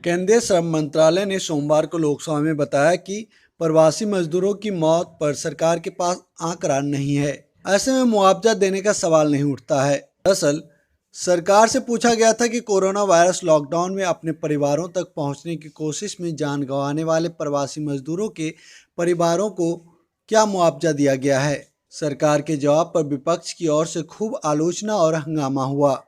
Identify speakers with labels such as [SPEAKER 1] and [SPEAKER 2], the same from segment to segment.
[SPEAKER 1] केंद्रीय श्रम मंत्रालय ने सोमवार को लोकसभा में बताया कि प्रवासी मजदूरों की मौत पर सरकार के पास आंकड़ा नहीं है। ऐसे में मुआवजा देने का सवाल नहीं उठता है। दरअसल सरकार से पूछा गया था कि कोरोना वायरस लॉकडाउन में अपने परिवारों तक पहुंचने की कोशिश में जान गंवाने वाले प्रवासी मजदूरों के परिवारों को क्या मुआवजा दिया गया है। सरकार के जवाब पर विपक्ष की ओर से खूब आलोचना और हंगामा हुआ।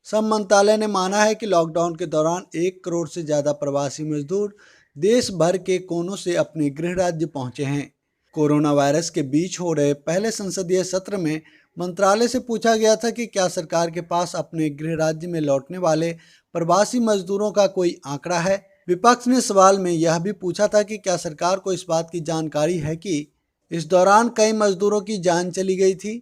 [SPEAKER 1] श्रम मंत्रालय ने माना है कि लॉकडाउन के दौरान 1 करोड़ से ज़्यादा प्रवासी मजदूर देश भर के कोनों से अपने गृह राज्य पहुंचे हैं। कोरोना वायरस के बीच हो रहे पहले संसदीय सत्र में मंत्रालय से पूछा गया था कि क्या सरकार के पास अपने गृह राज्य में लौटने वाले प्रवासी मजदूरों का कोई आंकड़ा है। विपक्ष ने सवाल में यह भी पूछा था कि क्या सरकार को इस बात की जानकारी है कि इस दौरान कई मजदूरों की जान चली गई थी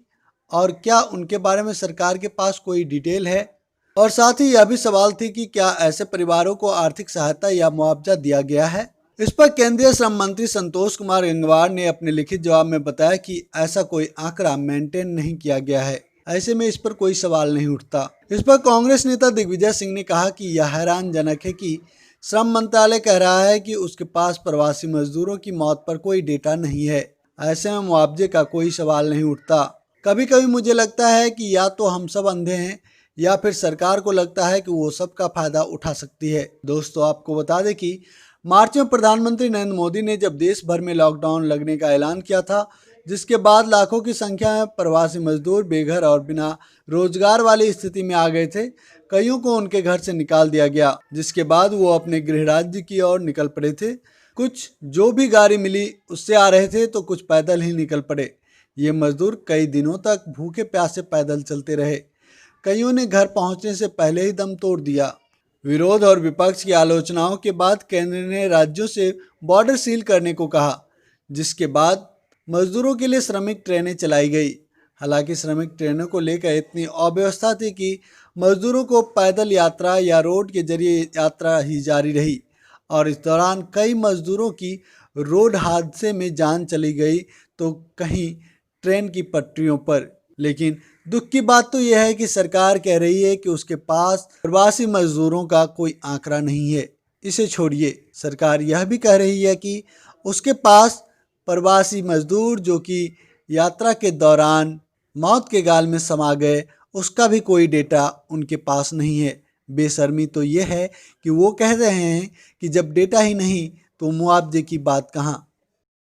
[SPEAKER 1] और क्या उनके बारे में सरकार के पास कोई डिटेल है। और साथ ही यह भी सवाल थी कि क्या ऐसे परिवारों को आर्थिक सहायता या मुआवजा दिया गया है। इस पर केंद्रीय श्रम मंत्री संतोष कुमार गंगवार ने अपने लिखित जवाब में बताया कि ऐसा कोई आंकड़ा मेंटेन नहीं किया गया है। ऐसे में इस पर कोई सवाल नहीं उठता। इस पर कांग्रेस नेता दिग्विजय सिंह ने कहा कि यह हैरानजनक है कि श्रम मंत्रालय कह रहा है कि उसके पास प्रवासी मजदूरों की मौत पर कोई डेटा नहीं है। ऐसे में मुआवजे का कोई सवाल नहीं उठता। कभी कभी मुझे लगता है कि या तो हम सब अंधे हैं या फिर सरकार को लगता है कि वो सबका फायदा उठा सकती है। दोस्तों, आपको बता दें कि मार्च में प्रधानमंत्री नरेंद्र मोदी ने जब देश भर में लॉकडाउन लगने का ऐलान किया था, जिसके बाद लाखों की संख्या में प्रवासी मजदूर बेघर और बिना रोजगार वाली स्थिति में आ गए थे। कईयों को उनके घर से निकाल दिया गया, जिसके बाद वो अपने गृह राज्य की ओर निकल पड़े थे। कुछ जो भी गाड़ी मिली उससे आ रहे थे तो कुछ पैदल ही निकल पड़े। ये मजदूर कई दिनों तक भूखे प्यासे पैदल चलते रहे। कईयों ने घर पहुंचने से पहले ही दम तोड़ दिया। विरोध और विपक्ष की आलोचनाओं के बाद केंद्र ने राज्यों से बॉर्डर सील करने को कहा, जिसके बाद मजदूरों के लिए श्रमिक ट्रेनें चलाई गई। हालांकि श्रमिक ट्रेनों को लेकर इतनी अव्यवस्था थी कि मजदूरों को पैदल यात्रा या रोड के जरिए यात्रा ही जारी रही और इस दौरान कई मजदूरों की रोड हादसे में जान चली गई तो कहीं ट्रेन की पटरियों पर। लेकिन दुख की बात तो यह है कि सरकार कह रही है कि उसके पास प्रवासी मजदूरों का कोई आंकड़ा नहीं है। इसे छोड़िए, सरकार यह भी कह रही है कि उसके पास प्रवासी मजदूर जो कि यात्रा के दौरान मौत के गाल में समा गए, उसका भी कोई डेटा उनके पास नहीं है। बेशर्मी तो यह है कि वो कह रहे हैं कि जब डेटा ही नहीं तो मुआवजे की बात कहाँ।